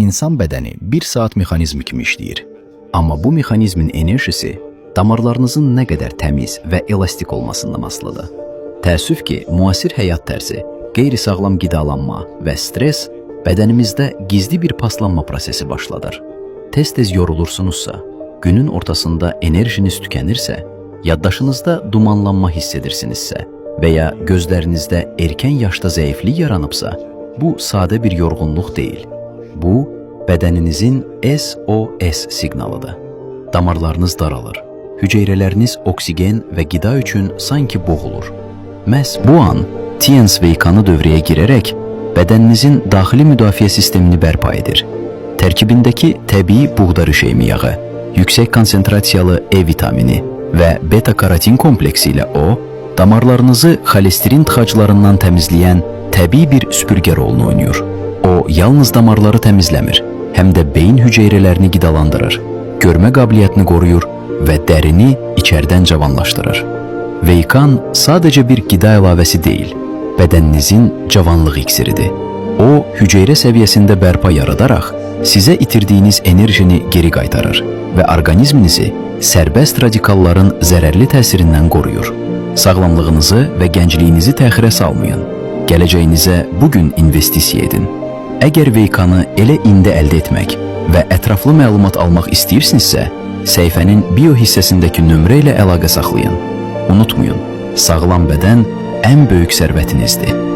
İnsan bədəni 1 saat mexanizmi kimi işləyir. Amma bu mexanizmin enerjisi damarlarınızın nə qədər təmiz və elastik olmasından asılıdır. Təəssüf ki, müasir həyat tərzi, qeyri-sağlam qidalanma və stres bədənimizdə gizli bir paslanma prosesi başladır. Tez-tez yorulursunuzsa, günün ortasında enerjiniz tükənirsə, yaddaşınızda dumanlanma hiss edirsinizsə və ya gözlərinizdə erkən yaşda zəiflik yaranıbsa, bu sadə bir yorğunluq deyil. Bu, bədəninizin SOS siqnalıdır. Damarlarınız daralır, hüceyrələriniz oksigen və qida üçün sanki boğulur. Məhz bu an TNS-VK-nı dövrəyə girərək bədəninizin daxili müdafiə sistemini bərpa edir. Tərkibindəki təbii buğda rüşeymi yağı, yüksək konsentrasiyalı E vitamini və beta-karotin kompleksi ilə o, damarlarınızı xolesterin tıxaclarından təmizləyən təbii bir süpürgə rolunu oynayır. O, yalnız damarları təmizləmir, həm də beyin hüceyrələrini qidalandırır, görmə qabiliyyətini qoruyur və dərini içərdən cavanlaşdırır. Veykan sadəcə bir qida əlavəsi deyil, bədəninizin cavanlıq iksiridir. O, hüceyrə səviyyəsində bərpa yaradaraq, sizə itirdiyiniz enerjini geri qaytarır və orqanizminizi sərbəst radikalların zərərli təsirindən qoruyur. Sağlamlığınızı və gəncliyinizi təxirə salmayın. Gələcəyinizə bugün investisiya edin. Əgər Veykanı elə indi əldə etmək və ətraflı məlumat almaq istəyirsinizsə, səhifənin bio hissəsindəki nömrə ilə əlaqə saxlayın. Unutmayın, sağlam bədən ən böyük sərvətinizdir.